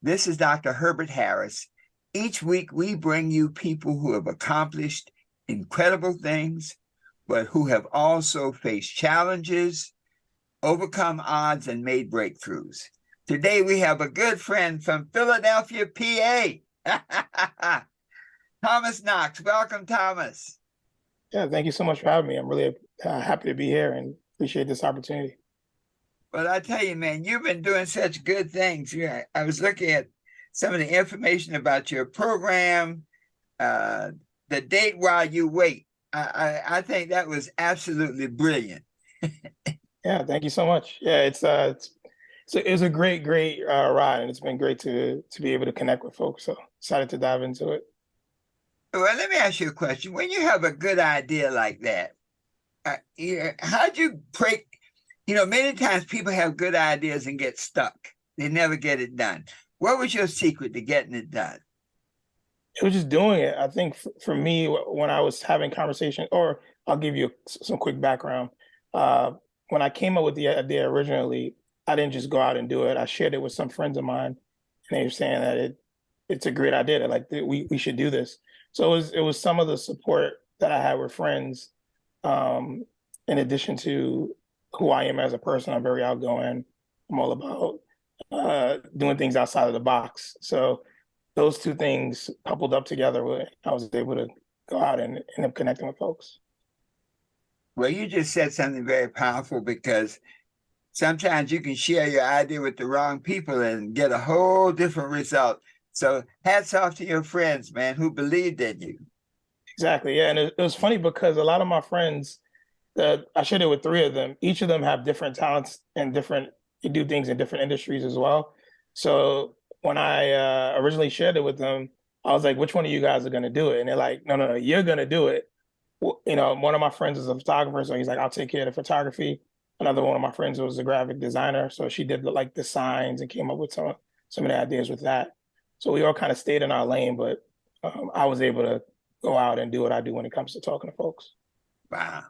This is Dr. Herbert Harris. Each week, we bring you people who have accomplished incredible things, but who have also faced challenges, overcome odds, and made breakthroughs. Today, we have a good friend from Philadelphia, PA. Thomas Knox. Welcome, Thomas. Yeah, thank you so much for having me. I'm really happy to be here and appreciate this opportunity. Well, I tell you, man, you've been doing such good things. Yeah, I was looking at some of the information about your program, the date while you wait. I think that was absolutely brilliant. Yeah, thank you so much. Yeah, it's a great ride, and it's been great to be able to connect with folks. So excited to dive into it. Well, let me ask you a question. When you have a good idea like that, how'd you break? Many times people have good ideas and get stuck. They never get it done. What was your secret to getting it done? It was just doing it. I think for me, when I was having conversation, or I'll give you some quick background. When I came up with the idea originally, I didn't just go out and do it. I shared it with some friends of mine, and they were saying that it's a great idea. That like we should do this. So it was some of the support that I had with friends, in addition to who I am as a person. I'm very outgoing. I'm all about doing things outside of the box. So those two things coupled up together, I was able to go out and end up connecting with folks. Well, you just said something very powerful, because sometimes you can share your idea with the wrong people and get a whole different result. So hats off to your friends, man, who believed in you. Exactly. Yeah. And it was funny because a lot of my friends, I shared it with three of them. Each of them have different talents and they do things in different industries as well. So when I originally shared it with them, I was like, which one of you guys are going to do it? And they're like, no, you're going to do it. Well, one of my friends is a photographer, so he's like, I'll take care of the photography. Another one of my friends was a graphic designer, so she did like the signs and came up with some of the ideas with that. So we all kind of stayed in our lane, but I was able to go out and do what I do when it comes to talking to folks. Wow.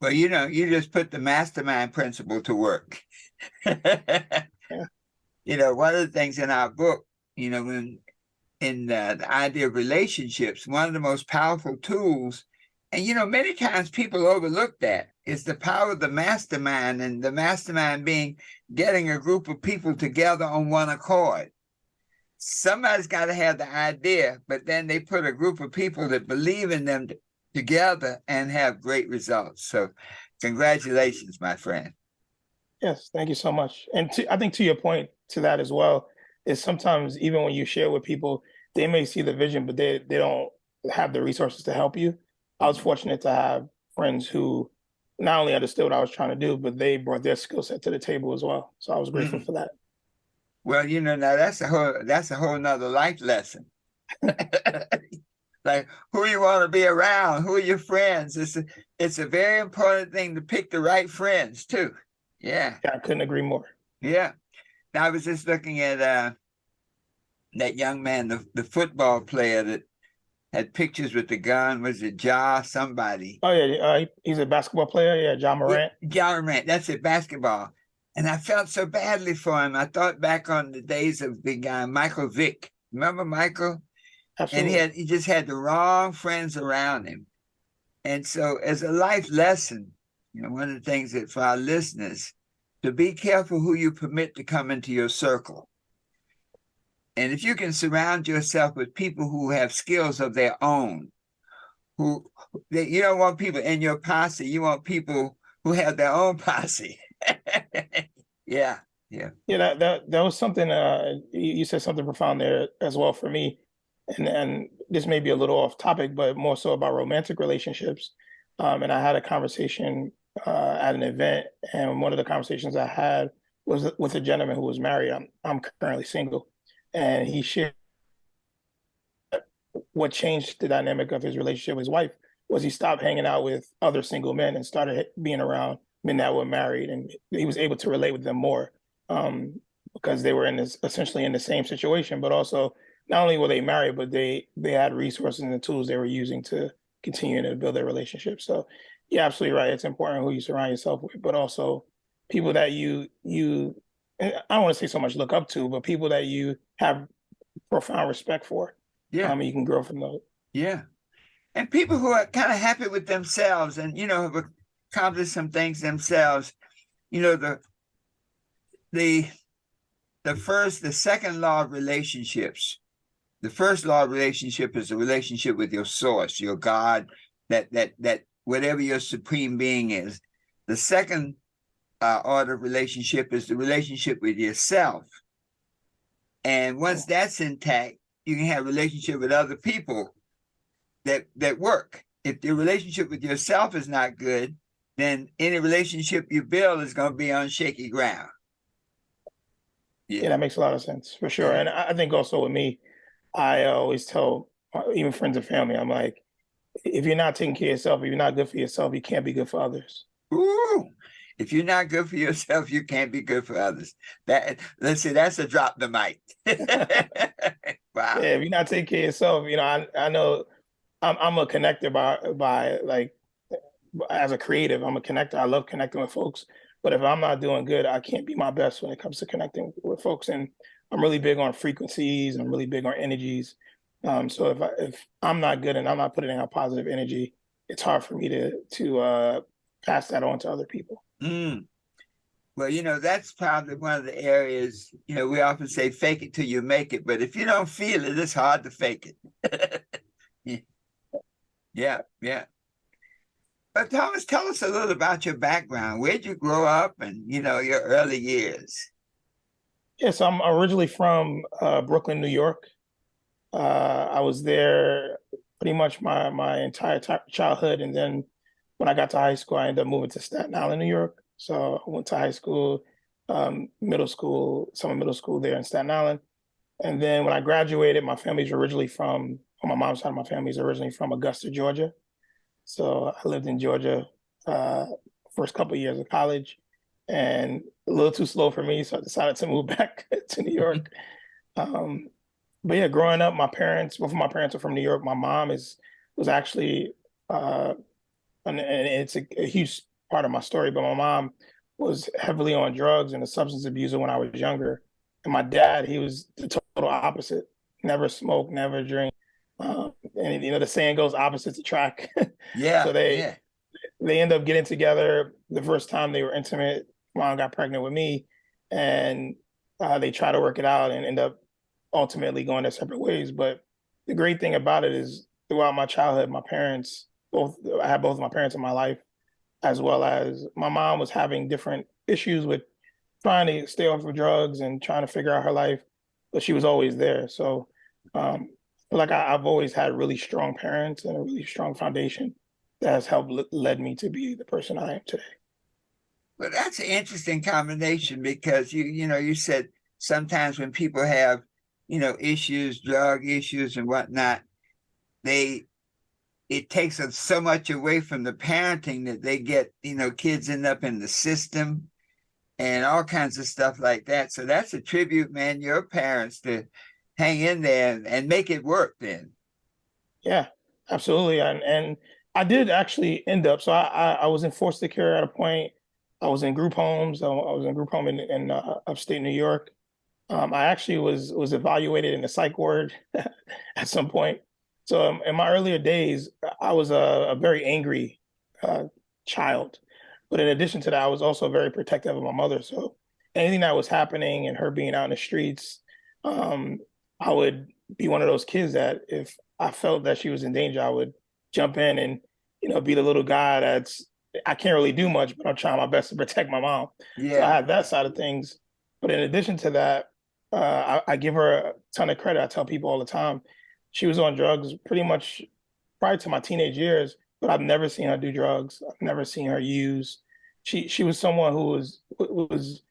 Well, you just put the mastermind principle to work. Yeah. One of the things in our book, when in the idea of relationships, one of the most powerful tools, and many times people overlook that, is the power of the mastermind, and the mastermind being getting a group of people together on one accord. Somebody's got to have the idea, but then they put a group of people that believe in them together and have great results. So congratulations, my friend. Yes, thank you so much. And I think to your point to that as well, is sometimes even when you share with people, they may see the vision, but they don't have the resources to help you. I was fortunate to have friends who not only understood what I was trying to do, but they brought their skill set to the table as well. So I was grateful for that. Well, now that's a whole nother life lesson. Like, who you want to be around, who are your friends. It's a very important thing to pick the right friends too. Yeah. I couldn't agree more. Yeah. Now, I was just looking at that young man, the football player that had pictures with the gun. Was it somebody? Oh yeah, he's a basketball player. Yeah, John Morant. Yeah, John Morant. That's it, basketball. And I felt so badly for him. I thought back on the days of the guy Michael Vick. Remember Michael? Absolutely. And he just had the wrong friends around him. And so, as a life lesson, one of the things that for our listeners, to be careful who you permit to come into your circle. And if you can surround yourself with people who have skills of their own, you don't want people in your posse, you want people who have their own posse. Yeah. Yeah, that was something. You said something profound there as well for me, and this may be a little off topic, but more so about romantic relationships. And I had a conversation at an event, and one of the conversations I had was with a gentleman who was married. I'm currently single, and he shared what changed the dynamic of his relationship with his wife was he stopped hanging out with other single men and started being around men that were married, and he was able to relate with them more, because they were essentially in the same situation, but also not only were they married, but they had resources and the tools they were using to continue to build their relationship. So you're absolutely right. It's important who you surround yourself with, but also people that you and I don't want to say so much look up to, but people that you have profound respect for. Yeah, And you can grow from those. yeah. And people who are kind of happy with themselves and, have accomplished some things themselves. You know, the the second law of relationships. The first law of relationship is a relationship with your source, your God, that whatever your supreme being is. The second order of relationship is the relationship with yourself. And once that's intact, you can have a relationship with other people that work. If the relationship with yourself is not good, then any relationship you build is going to be on shaky ground. Yeah, that makes a lot of sense for sure. Yeah. And I think also with me, I always tell even friends and family, I'm like, if you're not taking care of yourself, if you're not good for yourself, you can't be good for others. Ooh, if you're not good for yourself, you can't be good for others. Let's see, that's a drop the mic. Wow. Yeah, if you're not taking care of yourself, I know I'm a connector by like as a creative, I'm a connector. I love connecting with folks. But if I'm not doing good, I can't be my best when it comes to connecting with folks. And I'm really big on frequencies. I'm really big on energies. So if I'm not good and I'm not putting out positive energy, it's hard for me to pass that on to other people. Mm. Well, that's probably one of the areas, we often say fake it till you make it, but if you don't feel it, it's hard to fake it. Yeah, yeah. But Thomas, tell us a little about your background. Where'd you grow up and, your early years? Yeah, so I'm originally from Brooklyn, New York. I was there pretty much my entire childhood, and then when I got to high school, I ended up moving to Staten Island, New York. So I went to high school, middle school, summer middle school there in Staten Island, and then when I graduated, on my mom's side of my family is originally from Augusta, Georgia. So I lived in Georgia uh, first couple of years of college, and a little too slow for me, so I decided to move back to New York. Um, but yeah, growing up, both of my parents are from New York. My mom was actually, uh, and it's a huge part of my story. But my mom was heavily on drugs and a substance abuser when I was younger, and my dad, he was the total opposite. Never smoked, never drink. And the saying goes, opposites attract. So Yeah, yeah, they end up getting together. The first time they were intimate, mom got pregnant with me, and they try to work it out and end up ultimately going their separate ways. But the great thing about it is throughout my childhood, I had both of my parents in my life, as well as my mom was having different issues with trying to stay off of drugs and trying to figure out her life, but she was always there. So, I've always had really strong parents and a really strong foundation that has helped led me to be the person I am today. well, that's an interesting combination because you said sometimes when people have, issues, drug issues and whatnot, it takes us so much away from the parenting that they get, kids end up in the system and all kinds of stuff like that. So that's a tribute, man, your parents to hang in there and make it work then. Yeah, absolutely. And I did actually end up. So I was in foster care at a point. I was in group homes. I was in group home in upstate New York. I actually was evaluated in the psych ward at some point. So in my earlier days, I was a very angry uh, child. But in addition to that, I was also very protective of my mother. So anything that was happening and her being out in the streets, um, I would be one of those kids that if I felt that she was in danger, I would jump in and be the little guy I can't really do much, but I'm trying my best to protect my mom. So I Yeah, had that side of things. But in addition to that, I give her a ton of credit. I tell people all the time, she was on drugs pretty much prior to my teenage years, but I've never seen her do drugs. I've never seen her use. She was someone who was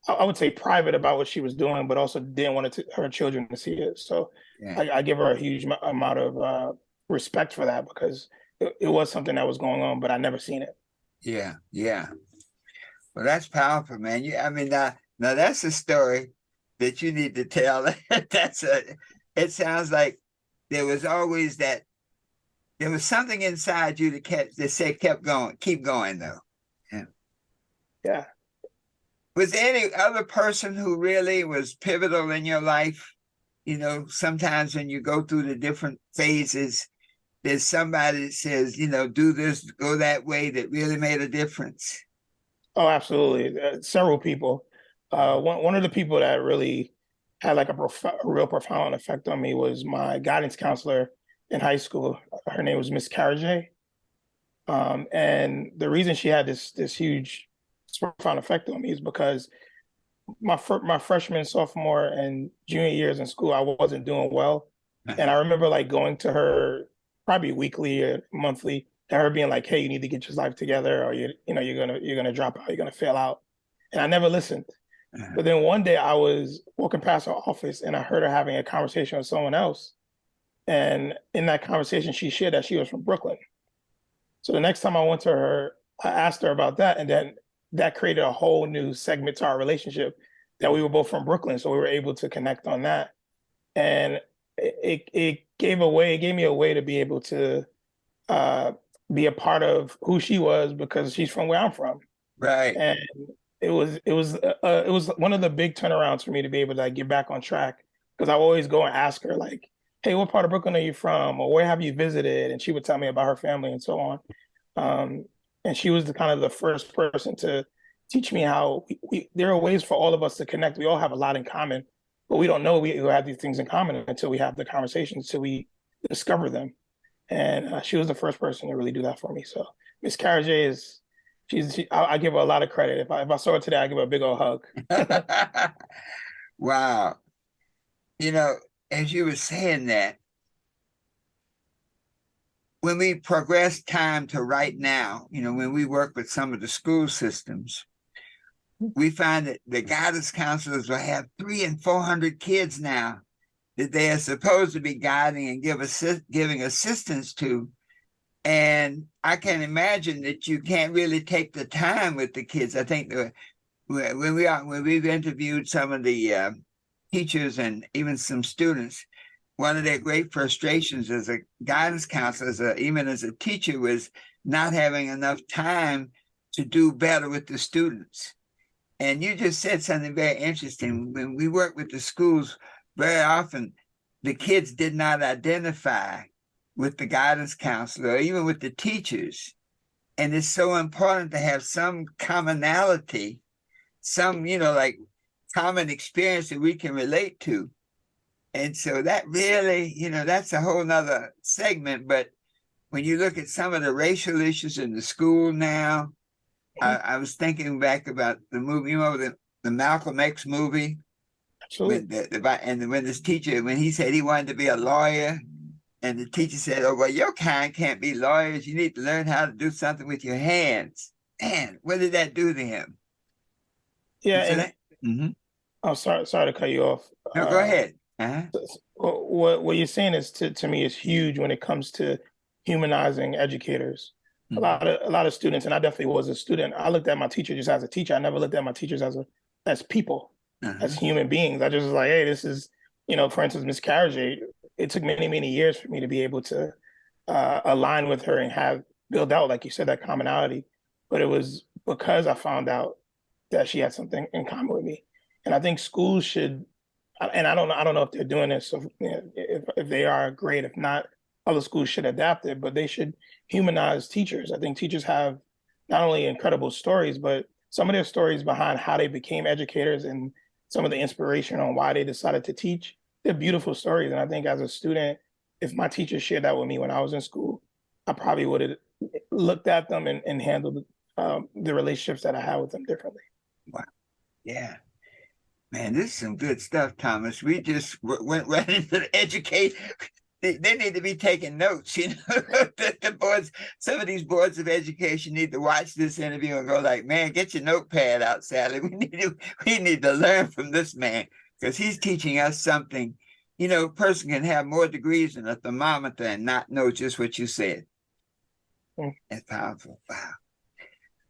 I would say private about what she was doing, but also didn't want her children to see it. So yeah, I give her a huge amount of respect for that because it was something that was going on, but I never seen it. yeah, yeah. Well, that's powerful, man. I mean, now that's a story that you need to tell. It sounds like there was always there was something inside you that kept going, keep going though. Yeah. Yeah. Was there any other person who really was pivotal in your life? You know, sometimes when you go through the different phases, there's somebody that says, you know, do this, go that way, that really made a difference. Oh, absolutely. Several people. One of the people that really had like a real profound effect on me was my guidance counselor in high school. Her name was Miss Carajay. And the reason she had this huge profound effect on me is because my freshman, sophomore, and junior years in school, I wasn't doing well, and I remember like going to her probably weekly or monthly, and her being like, "Hey, you need to get your life together, or you're gonna drop out, you're gonna fail out," and I never listened. But then one day I was walking past her office, and I heard her having a conversation with someone else, and in that conversation, she shared that she was from Brooklyn. So the next time I went to her, I asked her about that, and then that created a whole new segment to our relationship that we were both from Brooklyn, so we were able to connect on that. And it gave me a way to be able to uh, be a part of who she was because she's from where I'm from. Right. And it was one of the big turnarounds for me to be able to like, get back on track because I always go and ask her like, "Hey, what part of Brooklyn are you from?" or "Where have you visited?" And she would tell me about her family and so on. Um, and she was the kind of the first person to teach me how there are ways for all of us to connect. We all have a lot in common, but we don't know we have these things in common until we have the conversations, until we discover them. And she was the first person to really do that for me. So Miss Carajay is, I give her a lot of credit. If I saw her today, I give her a big old hug. Wow. You know, as you were saying that, when we progress time to right now, you know, when we work with some of the school systems, we find that the guidance counselors will have 300 and 400 kids now that they are supposed to be guiding and giving assistance to. And I can imagine that you can't really take the time with the kids. I think when we've interviewed some of the teachers and even some students, one of their great frustrations as a guidance counselor, even as a teacher, was not having enough time to do better with the students. And you just said something very interesting. When we work with the schools, very often the kids did not identify with the guidance counselor or even with the teachers. And it's so important to have some commonality, some, you know, like common experience that we can relate to. And so that really, you know, that's a whole nother segment. But when you look at some of the racial issues in the school now, I was thinking back about the movie, you know, the Malcolm X movie, Absolutely. when this teacher, when he said he wanted to be a lawyer, and the teacher said, "Oh, well, your kind can't be lawyers. You need to learn how to do something with your hands." Man, what did that do to him? Yeah, And so and that, mm-hmm. I'm sorry to cut you off. No, go ahead. Uh-huh. What you're saying is to me is huge when it comes to humanizing educators. Mm-hmm. A lot of students, and I definitely was a student. I looked at my teacher just as a teacher. I never looked at my teachers as people, as Uh-huh. human beings. I just was like, hey, this is, you know, for instance, Miss Carriage. It took many years for me to be able to align with her and have build out, like you said, that commonality. But it was because I found out that she had something in common with me. And I think schools should, and I don't know if they're doing this. So you know, if they are, great. If not, other schools should adapt it. But they should humanize teachers. I think teachers have not only incredible stories, but some of their stories behind how they became educators and some of the inspiration on why they decided to teach. They're beautiful stories. And I think as a student, if my teacher shared that with me when I was in school, I probably would have looked at them and handled the relationships that I had with them differently. Wow. Yeah. Man, this is some good stuff, Thomas. We just went right into the educate. They need to be taking notes, you know. The boards, some of these boards of education need to watch this interview and go like, "Man, get your notepad out, Sally. We need to learn from this man because he's teaching us something." You know, a person can have more degrees than a thermometer and not know just what you said. Mm. That's powerful. Wow.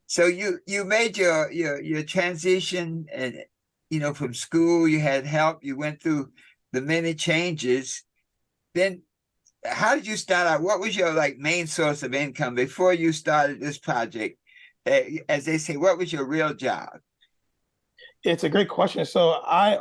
So you made your transition, and you know, from school, you had help, you went through the many changes. Then how did you start out? What was your like main source of income before you started this project? As they say, what was your real job? It's a great question. So I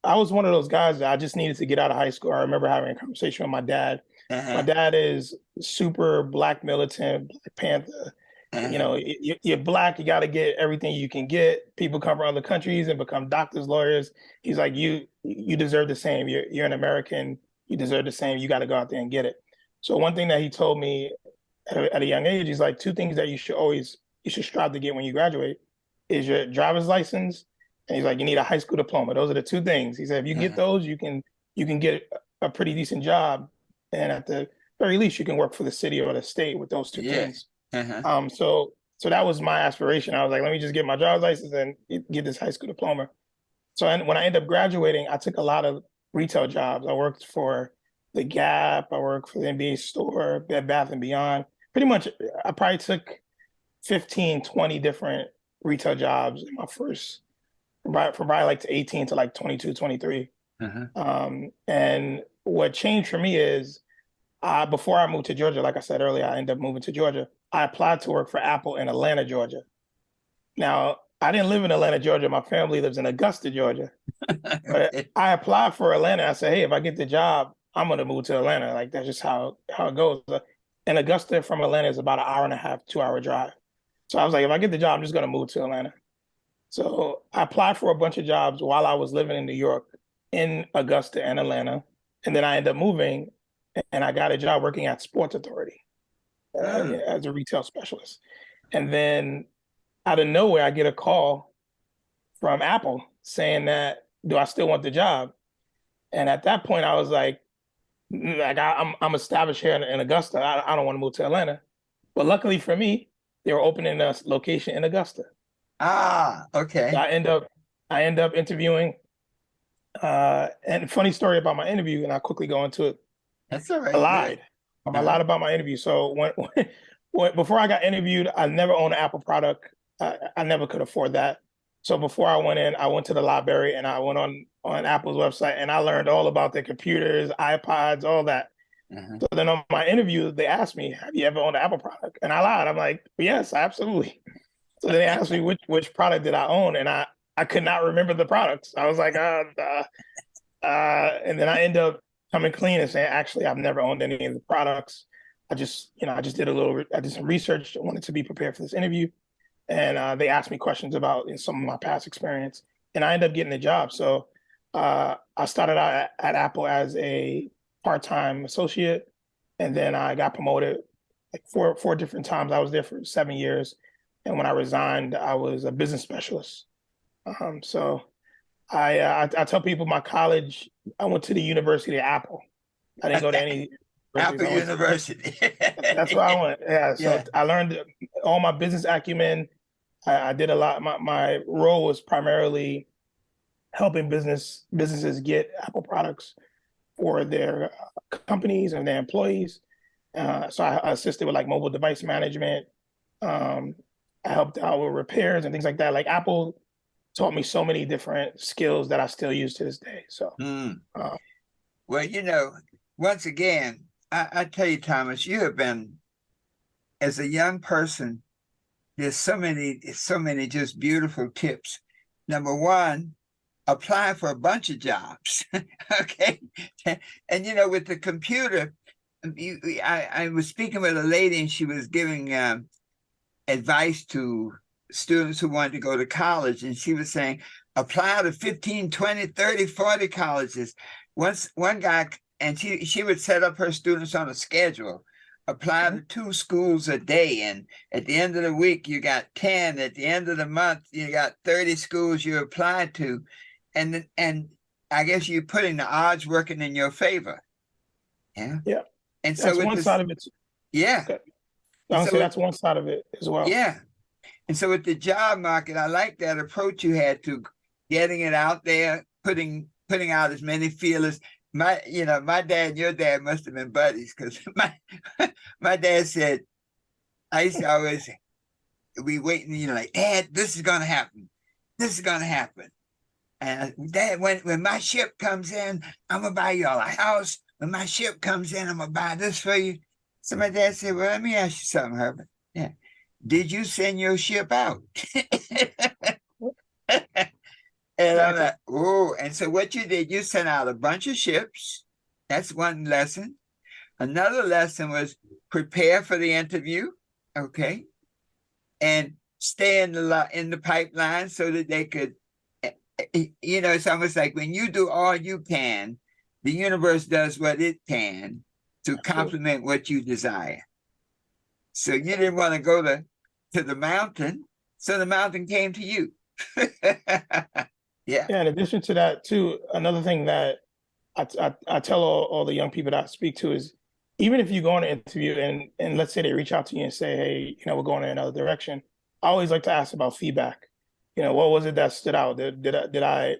was one of those guys that I just needed to get out of high school. I remember having a conversation with my dad. My Uh-huh. dad is super black militant, Black Panther. You Uh-huh. know, you're black, you got to get everything you can get. People come from other countries and become doctors, lawyers. He's like, you deserve the same. You're an American. You deserve the same. You got to go out there and get it. So one thing that he told me at a young age, he's like, two things that you should strive to get when you graduate is your driver's license, and he's like, you need a high school diploma. Those are the two things. He said, if you get Uh-huh. those, you can get a pretty decent job, and at the very least, you can work for the city or the state with those two Yeah. things. Uh-huh. So that was my aspiration. I was like, let me just get my driver's license and get this high school diploma. So when I ended up graduating, I took a lot of retail jobs. I worked for the Gap. I worked for the NBA store, Bed Bath and Beyond. Pretty much, I probably took 15, 20 different retail jobs in my first, from probably like to 18 to like 22, 23. Uh-huh. And what changed for me is before I moved to Georgia, like I said earlier, I ended up moving to Georgia. I applied to work for Apple in Atlanta, Georgia. Now, I didn't live in Atlanta, Georgia. My family lives in Augusta, Georgia. But Okay. I applied for Atlanta. I said, hey, if I get the job, I'm gonna move to Atlanta. Like that's just how it goes. And Augusta from Atlanta is about an hour and a half, 2 hour drive. So I was like, if I get the job, I'm just gonna move to Atlanta. So I applied for a bunch of jobs while I was living in New York, in Augusta and Atlanta. And then I ended up moving and I got a job working at Sports Authority Hmm. as a retail specialist. And then out of nowhere, I get a call from Apple saying that, do I still want the job? And at that point, I was like I'm established here in Augusta. I don't want to move to Atlanta. But luckily for me, they were opening a location in Augusta. Ah, So okay. I end up interviewing. And funny story about my interview, and I'll quickly go into it. That's all I right. Good. lied. I Uh-huh. lied about my interview. So before I got interviewed, I never owned an Apple product. I never could afford that. So before I went in, I went to the library and I went on Apple's website and I learned all about their computers, iPods, all that. Uh-huh. So then on my interview, they asked me, "Have you ever owned an Apple product?" And I lied. I'm like, "Yes, absolutely." So then they asked me which product did I own, and I could not remember the products. I was like, and then I end up coming clean and saying, actually, I've never owned any of the products. I just I did some research. I wanted to be prepared for this interview. And they asked me questions about some of my past experience. And I ended up getting the job. So I started out at Apple as a part-time associate. And then I got promoted like four different times. I was there for 7 years. And when I resigned, I was a business specialist. So I tell people my college, I went to the University of Apple. I didn't go to any universities. Apple University. That's where I went. Yeah. So Yeah. I learned all my business acumen. I did a lot. My role was primarily helping businesses get Apple products for their companies and their employees. So I assisted with like mobile device management. Um, I helped out with repairs and things like that. Like Apple taught me so many different skills that I still use to this day. So, Hmm. uh, Well, once again, I tell you, Thomas, you have been, as a young person, there's so many just beautiful tips. Number one, apply for a bunch of jobs. Okay. And with the computer, I was speaking with a lady and she was giving advice to students who wanted to go to college. And she was saying, apply to 15, 20, 30, 40 colleges. Once one guy, and she would set up her students on a schedule, apply to 2 schools a day. And at the end of the week, you got 10. At the end of the month, you got 30 schools you applied to. And I guess you're putting the odds working in your favor. Yeah. yeah, And so that's with one this, side of it. yeah. Okay. I And would so say with that's one side of it as well. Yeah. And so with the job market, I like that approach you had to getting it out there, putting out as many feelers. My dad and your dad must have been buddies because my dad said, I used to always be waiting, like, Dad, this is gonna happen. This is gonna happen. And Dad, when my ship comes in, I'm gonna buy you all a house. When my ship comes in, I'm gonna buy this for you. So my dad said, well, let me ask you something, Herbert. Yeah. Did you send your ship out? And I'm like, oh, and so what you did, you sent out a bunch of ships. That's one lesson. Another lesson was prepare for the interview, okay, and stay in the pipeline so that they could, it's almost like when you do all you can, the universe does what it can to complement what you desire. So you didn't want to go to the mountain, so the mountain came to you. Yeah. Yeah, in addition to that, too, another thing that I tell all the young people that I speak to is even if you go on an interview and let's say they reach out to you and say, hey, we're going in another direction, I always like to ask about feedback. What was it that stood out? Did I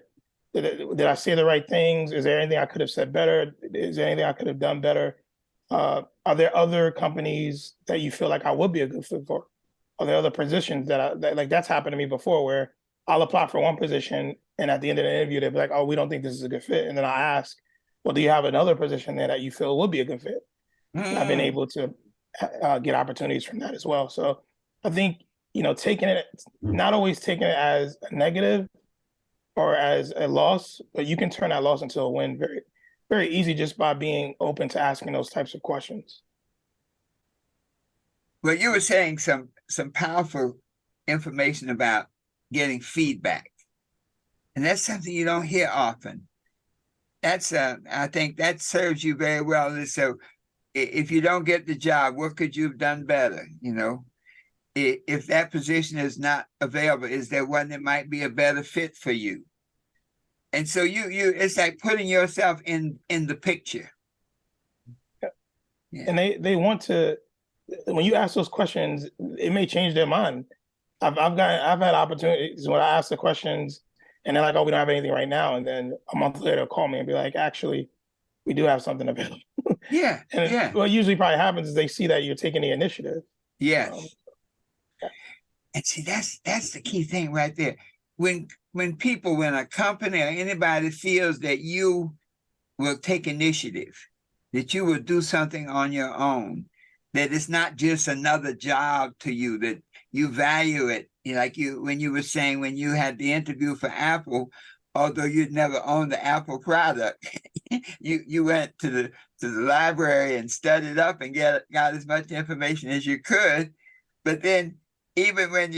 say the right things? Is there anything I could have said better? Is there anything I could have done better? Are there other companies that you feel like I would be a good fit for? Are there other positions that like that's happened to me before where I'll apply for one position and at the end of the interview they'll be like, oh, we don't think this is a good fit. And then I ask, well, do you have another position there that you feel would be a good fit? And I've been able to get opportunities from that as well. So I think, taking it, not always taking it as a negative or as a loss, but you can turn that loss into a win very, very easy just by being open to asking those types of questions. Well, you were saying some powerful information about getting feedback. And that's something you don't hear often. That's I think that serves you very well. So if you don't get the job, what could you have done better? If that position is not available, is there one that might be a better fit for you? And so you it's like putting yourself in the picture. Yeah. And they want to, when you ask those questions, it may change their mind. I've had opportunities when I ask the questions and they're like, oh, we don't have anything right now. And then a month later they'll call me and be like, actually, we do have something available. Yeah. And what usually probably happens is they see that you're taking the initiative. Yes. And see, that's the key thing right there. When a company or anybody feels that you will take initiative, that you will do something on your own, that it's not just another job to you, that you value it. When you were saying when you had the interview for Apple, although you'd never owned the Apple product, you went to the library and studied up and got as much information as you could. But then even when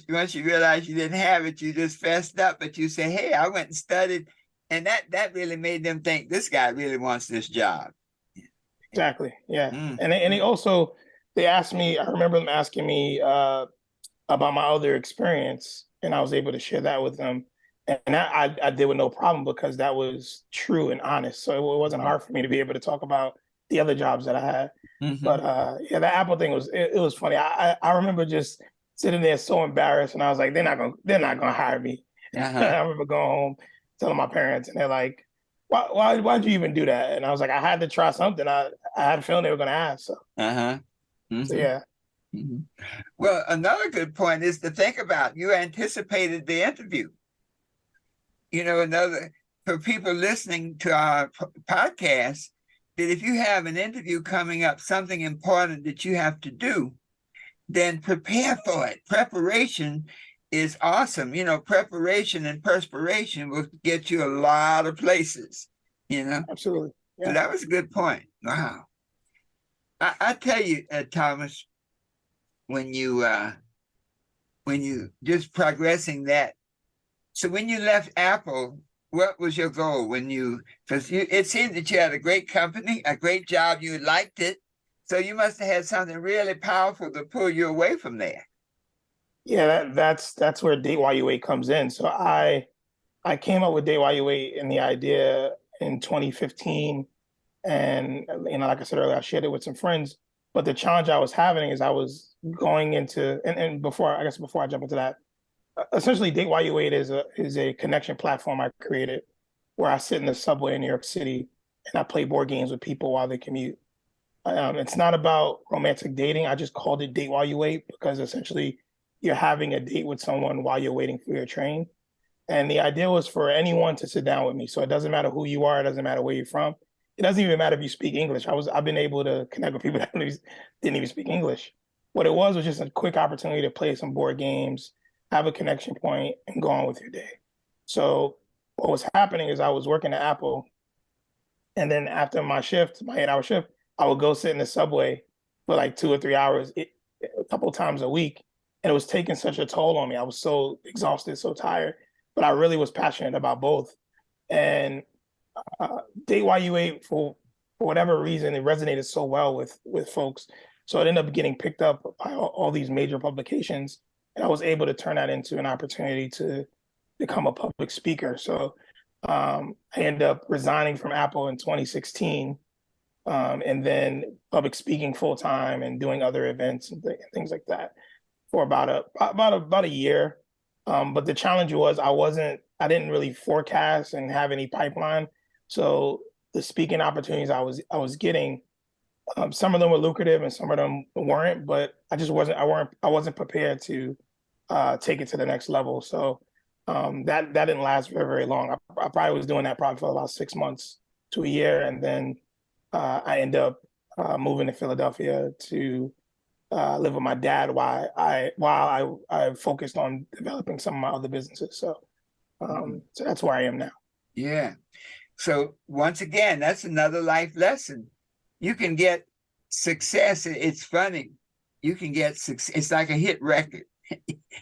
once you realized you didn't have it, you just fessed up, but you say, hey, I went and studied. And that really made them think this guy really wants this job. Exactly. Yeah. And they also, they asked me, I remember them asking me about my other experience, and I was able to share that with them. And I did with no problem because that was true and honest. So it wasn't hard for me to be able to talk about the other jobs that I had. But the Apple thing it was funny. I remember just sitting there so embarrassed, and I was like, they're not gonna hire me. I remember going home, telling my parents, and they're like, why'd you even do that? And I was like, I had to try something. I had a feeling they were gonna ask. So, so yeah. Well, another good point is to think about you anticipated the interview. For people listening to our podcast, that if you have an interview coming up, something important that you have to do, then prepare for it. Preparation is awesome. Preparation and perspiration will get you a lot of places, Absolutely. Yeah. So that was a good point. Wow. I tell you, Thomas, when you just progressing that. So when you left Apple, what was your goal because it seemed that you had a great company, a great job, you liked it. So you must have had something really powerful to pull you away from there. Yeah, that's where Date While You Wait comes in. So I came up with Date While You Wait and the idea in 2015. And like I said earlier, I shared it with some friends. But the challenge I was having is I was going into and before I jump into that, essentially Date While You Wait is a connection platform I created where I sit in the subway in New York City and I play board games with people while they commute. It's not about romantic dating. I just called it Date While You Wait because essentially you're having a date with someone while you're waiting for your train. And the idea was for anyone to sit down with me. So it doesn't matter who you are. It doesn't matter where you're from. It doesn't even matter if you speak English. I've been able to connect with people that didn't even speak English. What it was just a quick opportunity to play some board games, have a connection point, and go on with your day. So what was happening is I was working at Apple, and then after my shift, my 8-hour shift, I would go sit in the subway for like 2 or 3 hours a couple times a week. And it was taking such a toll on me. I was so exhausted, so tired, but I really was passionate about both. And Date While You Wait, for whatever reason, it resonated so well with folks. So it ended up getting picked up by all these major publications. And I was able to turn that into an opportunity to become a public speaker. So I ended up resigning from Apple in 2016, and then public speaking full time and doing other events and things like that for about a year. But the challenge was I didn't really forecast and have any pipeline. So the speaking opportunities I was getting, some of them were lucrative and some of them weren't. But I wasn't prepared to take it to the next level. So that didn't last very, very long. I probably was doing that probably for about 6 months to a year, and then I ended up moving to Philadelphia to live with my dad while I focused on developing some of my other businesses. So that's where I am now. Yeah. So once again, that's another life lesson. You can get success. It's funny. You can get success. It's like a hit record.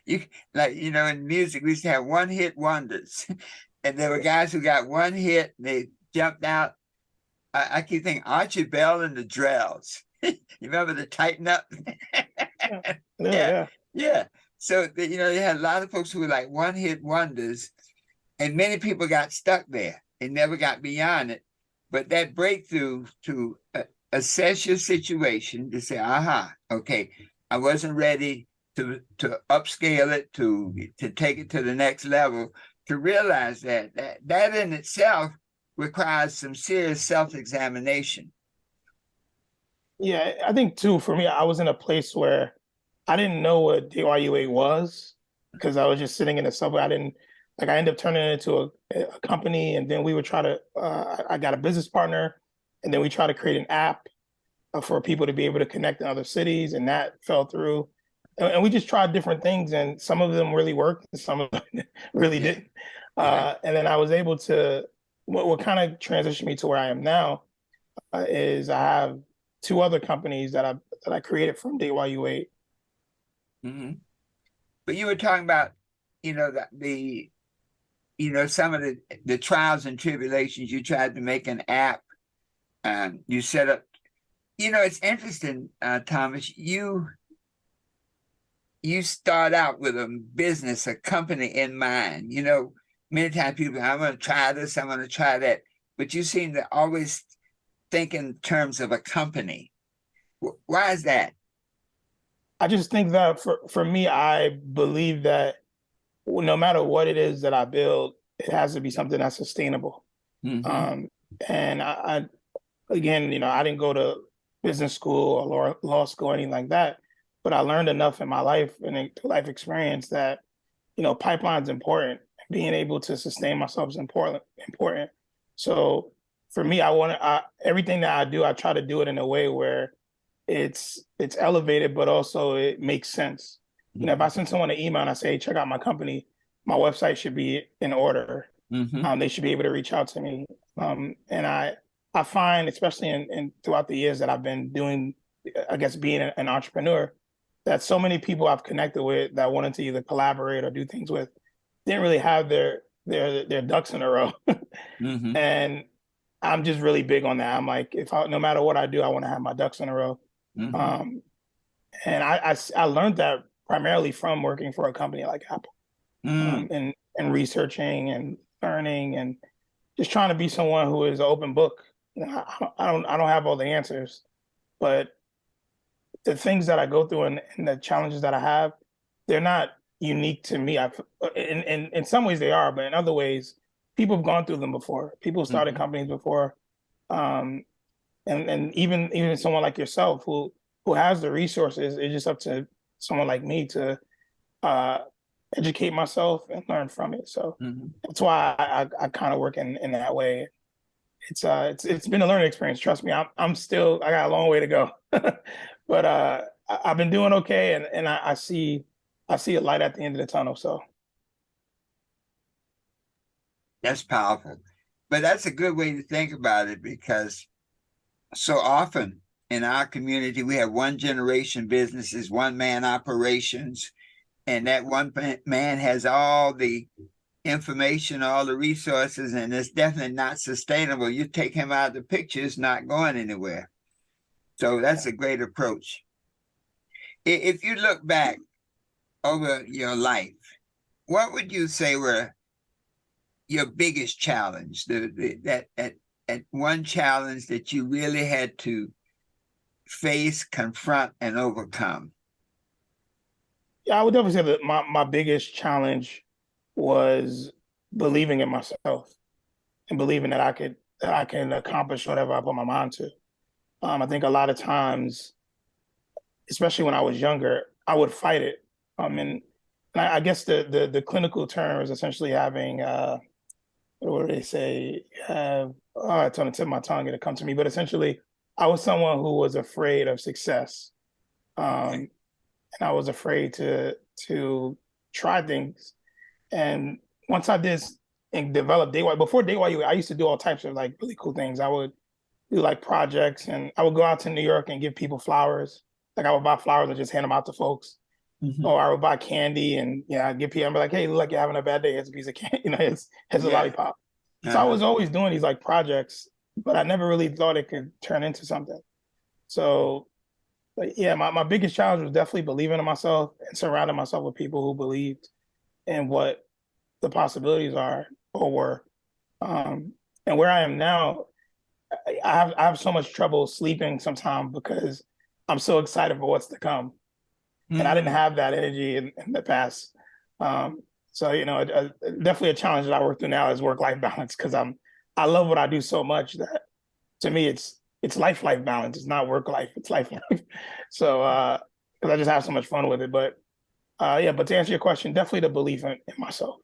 You like, in music, we used to have one hit wonders. And there were guys who got one hit, they jumped out. I keep thinking Archie Bell and the Drells. You remember the Tighten Up? Yeah, Yeah, yeah, yeah. So, they had a lot of folks who were like one hit wonders, and many people got stuck there and never got beyond it. But that breakthrough to assess your situation, to say, aha, okay, I wasn't ready to upscale it, to take it to the next level, to realize that in itself requires some serious self-examination. yeah. I think too, for me, I was in a place where I didn't know what DYUA was because I was just sitting in the subway. I didn't like. I ended up turning it into a company, and then we would try to. I got a business partner, and then we try to create an app for people to be able to connect in other cities, and that fell through. And we just tried different things, and some of them really worked, and some of them really Yeah, didn't. yeah. And then I was able to. What kind of transitioned me to where I am now is I have two other companies that I created from Day While You Wait. Mm-hmm. But you were talking about, that some of the trials and tribulations. You tried to make an app. You set up. It's interesting, Thomas. You start out with a business, a company in mind. Many times people, I'm going to try this, I'm going to try that, but you seem to always think in terms of a company. Why is that? I just think that for me, I believe that no matter what it is that I build, it has to be something that's sustainable. Mm-hmm. Um, and again, I didn't go to business school or law school or anything like that, but I learned enough in my life and in life experience that, pipeline's important. Being able to sustain myself is important. Important. So for me, everything that I do, I try to do it in a way where it's elevated, but also it makes sense. If I send someone an email and I say, hey, check out my company, my website should be in order. Mm-hmm. They should be able to reach out to me. And I find, especially in throughout the years that I've been doing, I guess being an entrepreneur, that so many people I've connected with that wanted to either collaborate or do things with didn't really have their ducks in a row. Mm-hmm. And I'm just really big on that. I'm like, no matter what I do, I want to have my ducks in a row. Mm-hmm. Um, and I learned that primarily from working for a company like Apple, Mm. and researching and learning and just trying to be someone who is an open book. I don't have all the answers, but the things that I go through and the challenges that I have, they're not unique to me. In some ways they are, but in other ways, people have gone through them before. People started Mm-hmm. companies before, um, and even someone like yourself who has the resources. It's just up to someone like me to uh, educate myself and learn from it. So Mm-hmm. that's why I kind of work in that way. It's been a learning experience. Trust me, I got a long way to go, but I've been doing okay, and I see a light at the end of the tunnel. So That's powerful. But that's a good way to think about it, because so often in our community, we have one generation businesses, one man operations, and that one man has all the information, all the resources, and it's definitely not sustainable. You take him out of the picture, it's not going anywhere. So that's a great approach. If you look back over your life, what would you say were your biggest challenge? That one challenge that you really had to face, confront, and overcome? Yeah, I would definitely say that my biggest challenge was believing in myself and believing that I can accomplish whatever I put my mind to. I think a lot of times, especially when I was younger, I would fight it. And I guess the clinical term is essentially having what do they say? It's on the tip of my tongue, it'll come to me. But essentially, I was someone who was afraid of success. And I was afraid to try things. And once I did and developed before DayY, I used to do all types of like really cool things. I would do like projects, and I would go out to New York and give people flowers. Like I would buy flowers and just hand them out to folks. Mm-hmm. Or I would buy candy and I'd give people, I'm like, hey, look, you're having a bad day. Here's a piece of candy, here's a lollipop. So I was always doing these like projects, but I never really thought it could turn into something. So my biggest challenge was definitely believing in myself and surrounding myself with people who believed in what the possibilities are or were. And where I am now, I have so much trouble sleeping sometimes because I'm so excited for what's to come. And I didn't have that energy in the past. So, definitely a challenge that I work through now is work-life balance, because I love what I do so much that to me, it's life balance. It's not work-life, it's life. So, because I just have so much fun with it. But but to answer your question, definitely the belief in myself.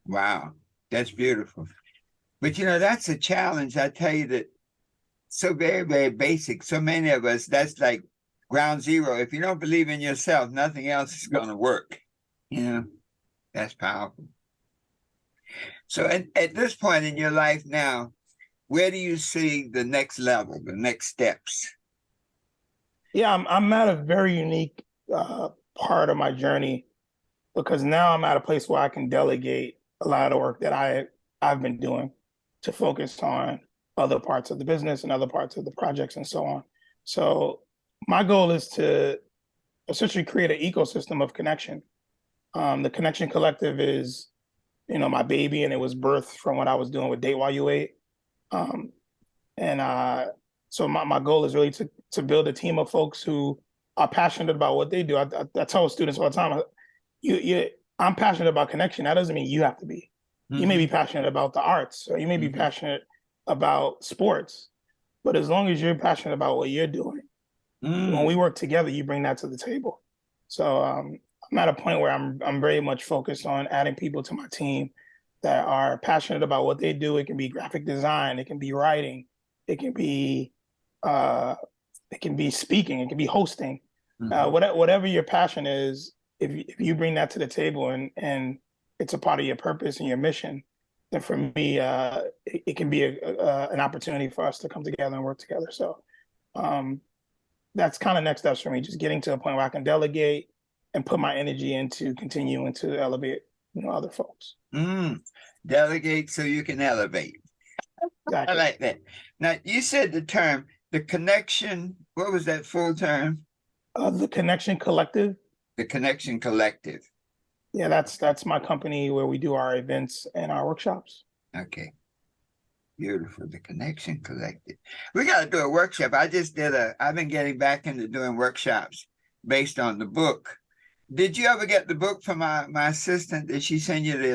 Wow, that's beautiful. But, that's a challenge. I tell you that so very, very basic. So many of us, that's like ground zero. If you don't believe in yourself, nothing else is going to work. That's powerful. So at this point in your life now, where do you see the next level, the next steps? Yeah, I'm at a very unique part of my journey, because now I'm at a place where I can delegate a lot of the work that I've been doing to focus on other parts of the business and other parts of the projects and so on. So my goal is to essentially create an ecosystem of connection. The Connection Collective is, my baby, and it was birthed from what I was doing with Date While You Wait. So my goal is really to build a team of folks who are passionate about what they do. I tell students all the time, I'm passionate about connection. That doesn't mean you have to be. Mm-hmm. You may be passionate about the arts, or you may be passionate about sports, but as long as you're passionate about what you're doing, when we work together, you bring that to the table. So I'm at a point where I'm very much focused on adding people to my team that are passionate about what they do. It can be graphic design, it can be writing, it can be speaking, it can be hosting. Whatever your passion is, if you bring that to the table and it's a part of your purpose and your mission, then for me, it can be an opportunity for us to come together and work together. So that's kind of next steps for me, just getting to a point where I can delegate and put my energy into continuing to elevate other folks. Delegate so you can elevate. Exactly. I like that. Now, you said the term, the connection, what was that full term? The Connection Collective. The Connection Collective. Yeah, that's my company where we do our events and our workshops. Okay. Beautiful. The Connection Collective. We got to do a workshop. I've been getting back into doing workshops based on the book. Did you ever get the book from my assistant? Did she send you the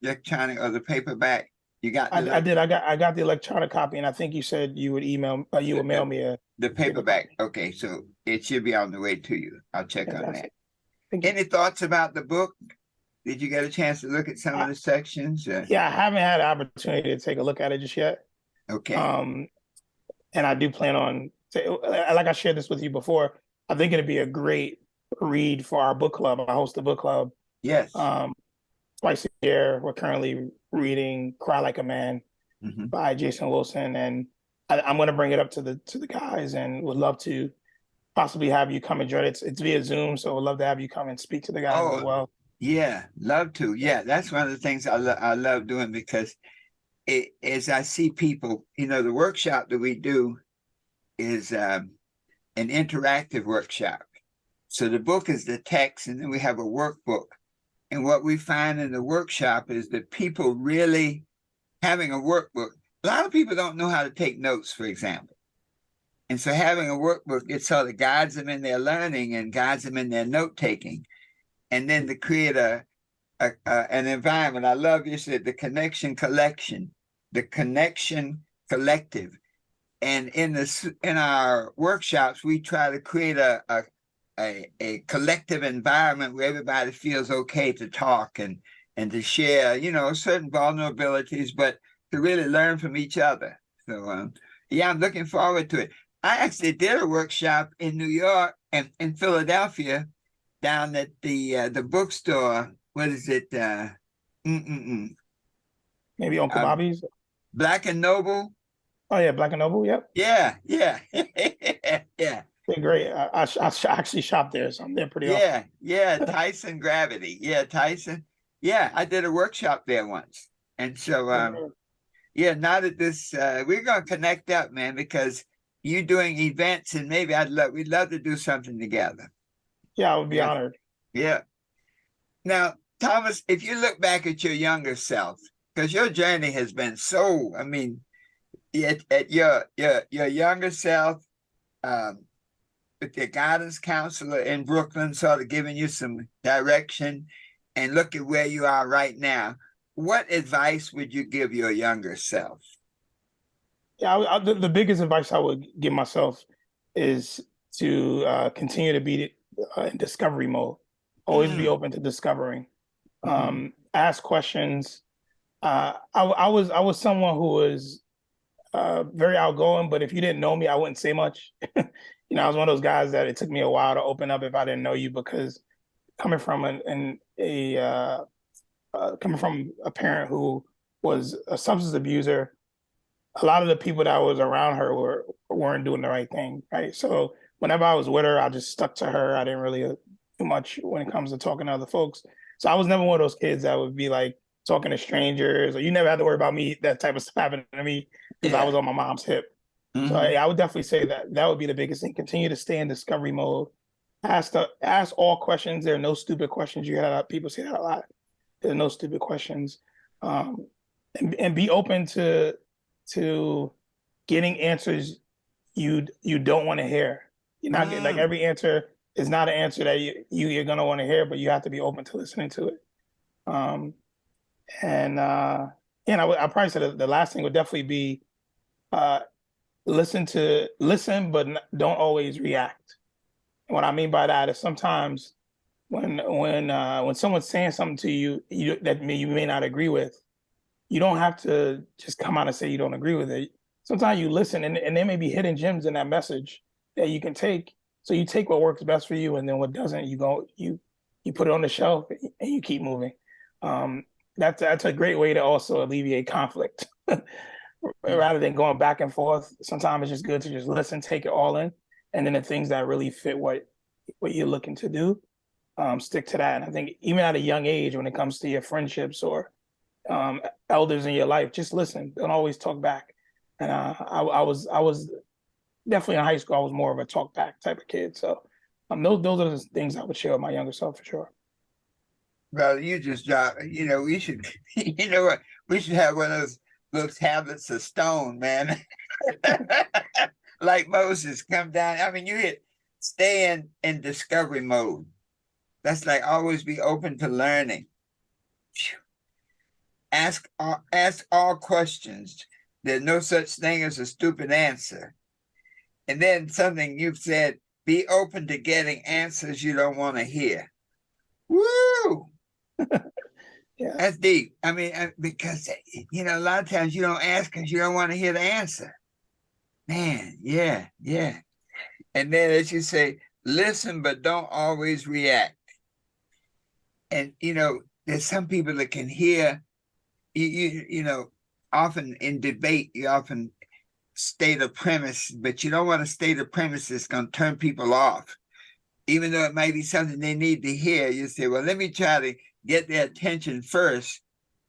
electronic or the paperback? You got I did. I got the electronic copy, and I think you said you would mail me the paperback. Okay, so it should be on the way to you. I'll check on that. Any thoughts about the book? Did you get a chance to look at some of the sections? Yeah, I haven't had an opportunity to take a look at it just yet. Okay. And I do plan on, like I shared this with you before, I think it'd be a great read for our book club. I host a book club. Yes. Twice year, we're currently reading Cry Like a Man Mhm. by Jason Wilson, and I'm going to bring it up to the guys, and would love to possibly have you come and join. It's via Zoom, so would love to have you come and speak to the guys as Oh, well. yeah, love to. Yeah, that's one of the things I love doing because as I see people, the workshop that we do is an interactive workshop. So the book is the text, and then we have a workbook. And what we find in the workshop is that people really having a workbook. A lot of people don't know how to take notes, for example. And so having a workbook, it sort of guides them in their learning and guides them in their note taking. And then to create an environment. I love you said the connection collection, the connection collective. And in our workshops, we try to create a collective environment where everybody feels okay to talk and to share, certain vulnerabilities, but to really learn from each other. So yeah, I'm looking forward to it. I actually did a workshop in New York and in Philadelphia down at the bookstore. What is it? Maybe Uncle Uh, Bobby's. Black and Noble. Oh yeah, Black and Noble. Yep, Yeah, yeah, yeah, they're great. I actually shop there, so I'm there pretty often. yeah. Tyson Gravity. Yeah, Tyson. Yeah, I did a workshop there once. And so, yeah, now that we're going to connect up, man, because you doing events and maybe we'd love to do something together. Yeah, I would be Yeah, honored. yeah. Now, Thomas, if you look back at your younger self, because your journey has been so, I mean, at your younger self, um, with your guidance counselor in Brooklyn, sort of giving you some direction, and look at where you are right now. What advice would you give your younger self? Yeah, the biggest advice I would give myself is to continue to be in discovery mode. Always be Mm, open to discovering. mm-hmm. Ask questions. I was someone who was very outgoing, but if you didn't know me, I wouldn't say much. I was one of those guys that it took me a while to open up if I didn't know you, because coming from coming from a parent who was a substance abuser, a lot of the people that was around her weren't doing the right thing, right? So whenever I was with her, I just stuck to her. I didn't really do much when it comes to talking to other folks. So I was never one of those kids that would be like talking to strangers, or you never had to worry about me, that type of stuff happening to me, because I Yeah. was on my mom's hip. So Mm-hmm. I would definitely say that would be the biggest thing. Continue to stay in discovery mode. Ask all questions. There are no stupid questions. You hear people say that a lot. There's no stupid questions, um, and be open to getting answers you don't want to hear. You're not getting, like, Mm. every answer is not an answer that you're gonna want to hear, but you have to be open to listening to it. Um, and I probably say the last thing would definitely be uh, listen, but don't always react. And what I mean by that is sometimes when someone's saying something to you that you may not agree with, you don't have to just come out and say you don't agree with it. Sometimes you listen, and there may be hidden gems in that message that you can take. So you take what works best for you, and then what doesn't, you put it on the shelf and you keep moving. Um, that's a great way to also alleviate conflict. Rather than going back and forth, sometimes it's just good to just listen, take it all in, and then the things that really fit what you're looking to do, stick to that. And I think even at a young age, when it comes to your friendships or elders in your life, just listen. Don't always talk back. And I was definitely in high school. I was more of a talk back type of kid. So those are the things I would share with my younger self for sure. Well, you just dropped, we should, you know what? We should have one of those tablets of stone, man. Like Moses, come down. I mean, stay in discovery mode. That's like always be open to learning. Ask all questions. There's no such thing as a stupid answer. And then something you've said, be open to getting answers you don't want to hear. Woo! Yeah. That's deep. I mean, because, a lot of times you don't ask because you don't want to hear the answer. Man, yeah, yeah. And then as you say, listen, but don't always react. And, there's some people that can hear you know, often in debate, you often state a premise, but you don't want to state a premise that's going to turn people off. Even though it might be something they need to hear, you say, well, let me try to get their attention first.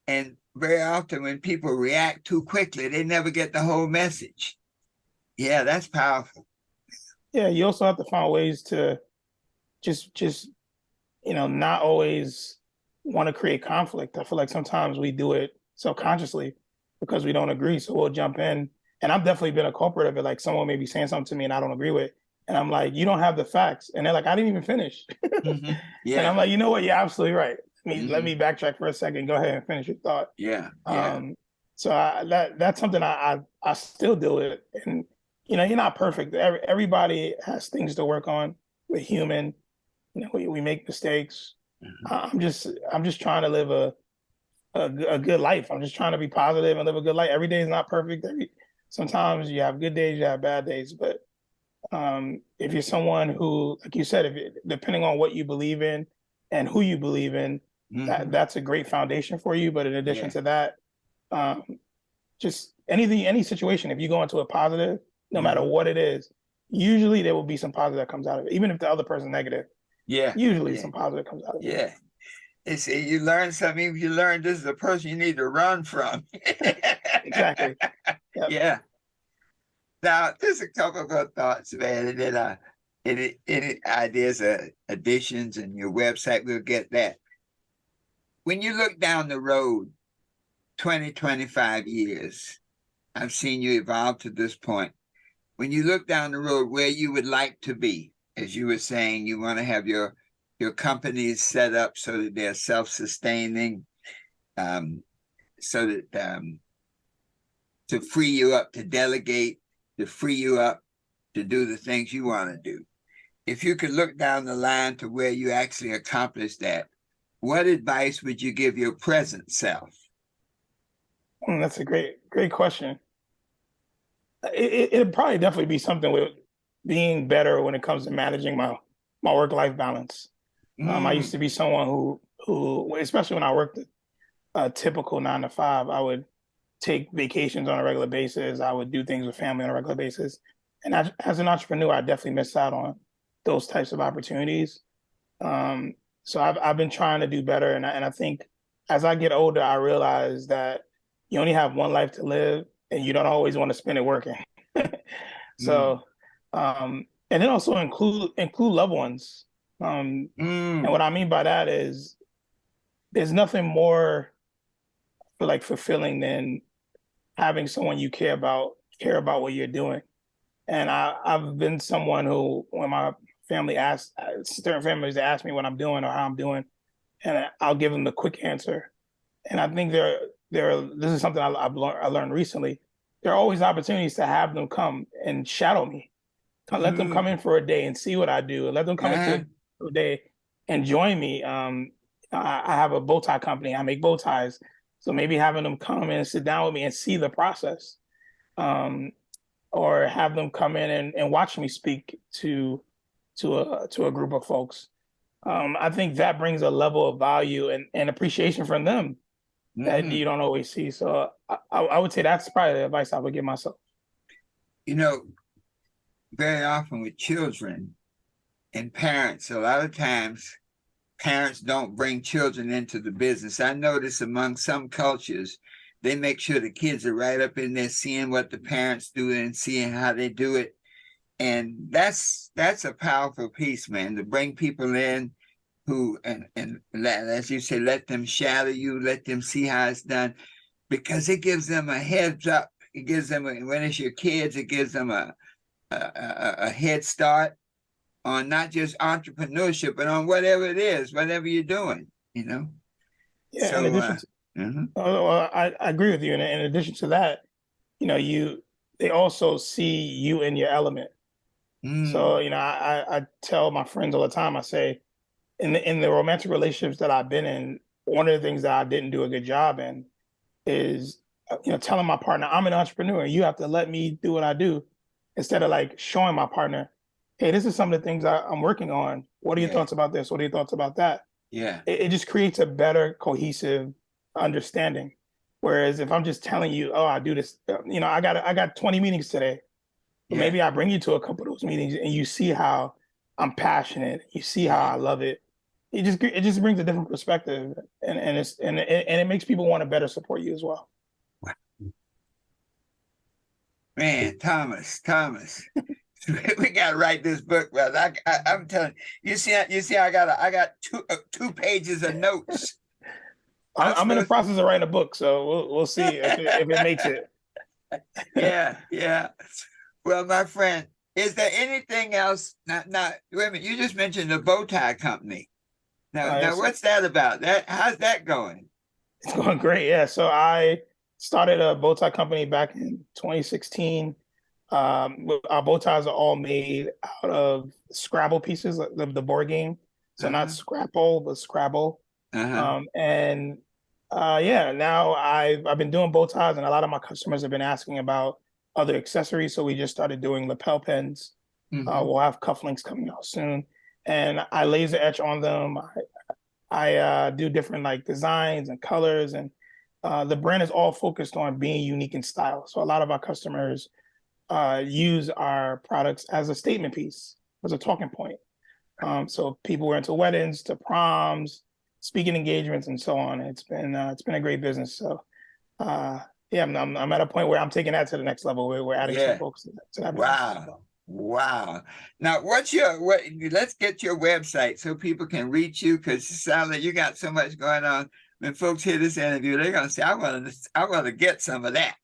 And very often when people react too quickly, they never get the whole message. Yeah, that's powerful. Yeah, you also have to find ways to just not always want to create conflict. I feel like sometimes we do it subconsciously because we don't agree. So we'll jump in. And I've definitely been a culprit of it. Like someone may be saying something to me and I don't agree with. And I'm like, you don't have the facts. And they're like, I didn't even finish. Mm-hmm. And I'm Yeah. like, you know what? You're absolutely right. Let Mm-hmm. me backtrack for a second. Go ahead and finish your thought. Yeah. Yeah. So that's something I still deal with. And you're not perfect. Everybody has things to work on. We're human. We make mistakes. Mm-hmm. I'm just trying to live a good life. I'm just trying to be positive and live a good life. Every day is not perfect. Sometimes you have good days, you have bad days. But if you're someone who, like you said, depending on what you believe in and who you believe in, Mm-hmm. that's a great foundation for you. But in addition Yeah. to that, um, just any situation, if you go into a positive, no matter Mm-hmm. what it is, usually there will be some positive that comes out of it. Even if the other person's negative, Yeah. usually Yeah. some positive comes out of it. Yeah. It's you learn something. If you learn this is a person you need to run from. Exactly. Yep. Yeah. Now, there's a couple of other thoughts, man, and then any ideas, additions, and your website, we'll get that. When you look down the road, 20, 25 years, I've seen you evolve to this point. When you look down the road, where you would like to be, as you were saying, you want to have your companies set up so that they're self-sustaining, so that to free you up to delegate, to free you up to do the things you want to do. If you could look down the line to where you actually accomplished that, what advice would you give your present self? That's a great question. It'd probably definitely be something with being better when it comes to managing my work-life balance. I used to be someone who, especially when I worked a typical 9 to 5, I would take vacations on a regular basis. I would do things with family on a regular basis. And as an entrepreneur, I definitely missed out on those types of opportunities. So I've been trying to do better. And I think as I get older, I realize that you only have one life to live and you don't always want to spend it working. So, and then also include loved ones. And what I mean by that is there's nothing more like fulfilling than having someone you care about what you're doing. And I've been someone who, when my family asks, certain families ask me what I'm doing or how I'm doing, and I'll give them the quick answer. And I think this is something I learned recently. There are always opportunities to have them come and shadow me. Let them come in for a day and see what I do, and let them come into a day and join me. I have a bow tie company. I make bow ties. So maybe having them come in and sit down with me and see the process, or have them come in and watch me speak to a group of folks. I think that brings a level of value and appreciation from them that you don't always see. So I would say that's probably the advice I would give myself. You know, very often with children and parents, a lot of times parents don't bring children into the business. I notice among some cultures, they make sure the kids are right up in there seeing what the parents do and seeing how they do it. And that's a powerful piece, man, to bring people in who, and as you say, let them shadow you, let them see how it's done, because it gives them a heads up. It gives them, when it's your kids, it gives them a head start on not just entrepreneurship, but on whatever it is, whatever you're doing, Yeah. So, In addition to, well, I agree with you. And in addition to that, they also see you in your element. So, I tell my friends all the time, I say, in the romantic relationships that I've been in, one of the things that I didn't do a good job in is, telling my partner, I'm an entrepreneur, you have to let me do what I do, instead of like showing my partner, hey, this is some of the things I'm working on. What are your thoughts about this? What are your thoughts about that? Yeah. It just creates a better cohesive understanding. Whereas if I'm just telling you, oh, I do this, I got 20 meetings today, but Yeah. maybe I bring you to a couple of those meetings and you see how I'm passionate, you see how Yeah. I love it. It just brings a different perspective, and it makes people want to better support you as well. Man, Thomas, we got to write this book, brother. I'm telling you, I got two pages of notes. I'm I'm in the supposed process of writing a book, so we'll see if it makes it. yeah, yeah. Well, my friend, is there anything else? Now, wait a minute. You just mentioned the bow tie company. Now, Yes, what's that about? How's that going? it's going great. Yeah. So I started a bow tie company back in 2016. Our bow ties are all made out of Scrabble pieces, like the board game. So not Uh-huh. Scrapple, but Scrabble. Uh-huh. And yeah, now I've been doing bow ties, and a lot of my customers have been asking about other accessories. So we just started doing lapel pins. Hmm. We'll have cufflinks coming out soon, and I laser etch on them. I do different like designs and colors, and the brand is all focused on being unique in style. So a lot of our customers use our products as a statement piece, as a talking point. So people wear into weddings, to proms, speaking engagements, and so on. It's been a great business. So uh, yeah, I'm at a point where I'm taking that to the next level. Where we're adding some Yeah. folks to that business as Wow. well. Wow. Now, let's get your website so people can reach you, because it sounds like you got so much going on. When folks hear this interview, they're gonna say, I want to get some of that.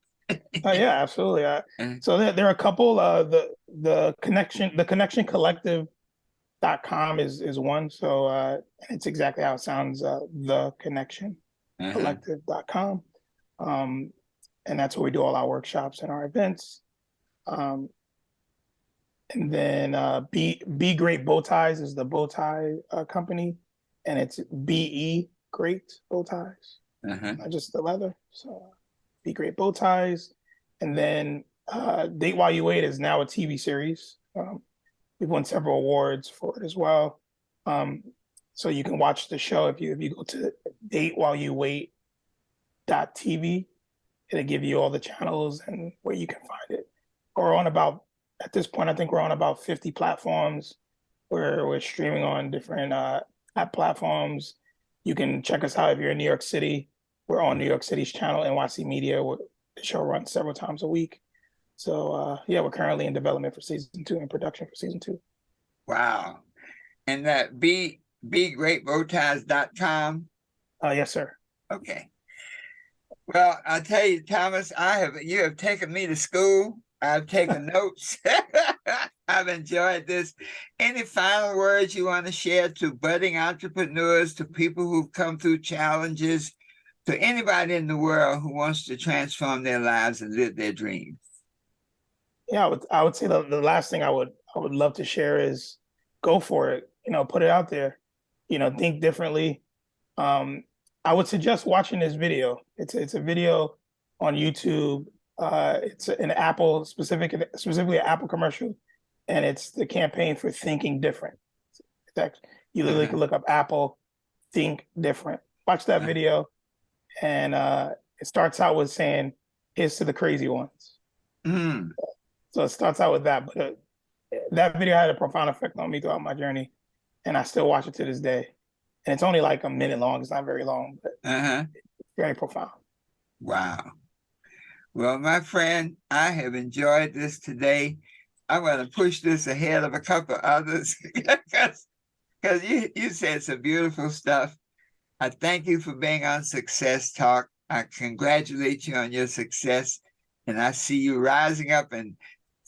Oh yeah, absolutely. Uh, So there are a couple. The connection collective.com is one. So it's exactly how it sounds. The connection uh-huh. collective.com. Um, and that's where we do all our workshops and our events. Um, and then Be Great Bow Ties is the bow tie company, and it's BE Great Bow Ties, Uh-huh. not just the leather. So Be Great Bow Ties, and then Date While You Wait is now a TV series. We've won several awards for it as well. Um, so you can watch the show if you go to datewhileyouwait.tv. It'll give you all the channels and where you can find it. We're on about At this point, I think we're on about 50 platforms. We're streaming on different app platforms. You can check us out if you're in New York City. We're on New York City's channel, NYC Media. The show runs several times a week. So yeah, we're currently in development for season 2 and production for season 2. Wow. And that begreatbowties.com. Yes, sir. Okay. Well, I'll tell you, Thomas, you have taken me to school. I've taken notes. I've enjoyed this. Any final words you want to share to budding entrepreneurs, to people who've come through challenges, to anybody in the world who wants to transform their lives and live their dreams? Yeah, I would say the last thing I would love to share is go for it. Put it out there. Think differently. Um, I would suggest watching this video. It's a video on YouTube. It's an Apple specifically an Apple commercial, and it's the campaign for thinking different. You literally Uh-huh. can look up Apple Think Different. Watch that video, and it starts out with saying, "Here's to the crazy ones." Mm. So it starts out with that, but that video had a profound effect on me throughout my journey, and I still watch it to this day. And it's only like a minute long. It's not very long, but Uh-huh. very profound. Wow. Well, my friend, I have enjoyed this today. I'm going to push this ahead of a couple others because you said some beautiful stuff. I thank you for being on Success Talk. I congratulate you on your success, and I see you rising up and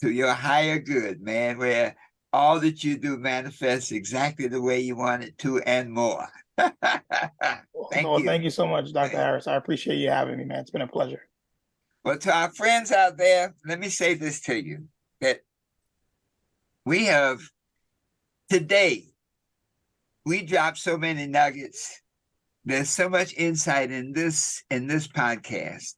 to your higher good, man, where all that you do manifests exactly the way you want it to and more. Thank Well, you. thank you so much, Dr. Harris. I appreciate you having me, man. It's been a pleasure. Well, to our friends out there, let me say this to you, that we have today, we dropped so many nuggets. There's so much insight in this podcast.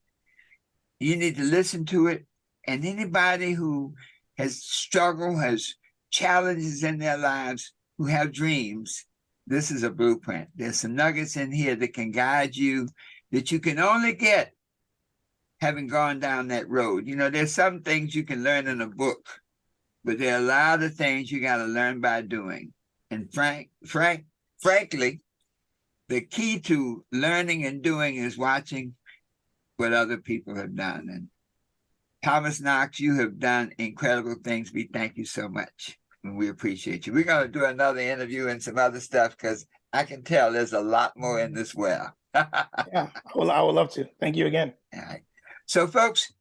You need to listen to it. And anybody who has struggled, has challenges in their lives, who have dreams, This is a blueprint. There's some nuggets in here that can guide you, that you can only get having gone down that road. You know, there's some things you can learn in a book, but there are a lot of things you got to learn by doing. And frankly, the key to learning and doing is watching what other people have done. And Thomas Knox, you have done incredible things. We thank you so much, and we appreciate you. We're going to do another interview and some other stuff, because I can tell there's a lot more in this well. Yeah, I would love to. Thank you again. All right. So, folks,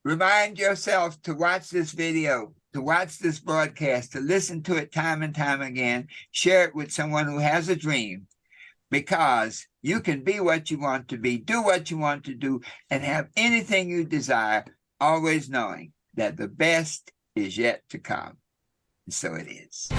remind yourself to watch this video, to watch this broadcast, to listen to it time and time again. Share it with someone who has a dream, because you can be what you want to be, do what you want to do, and have anything you desire, always knowing that the best is yet to come. And so it is.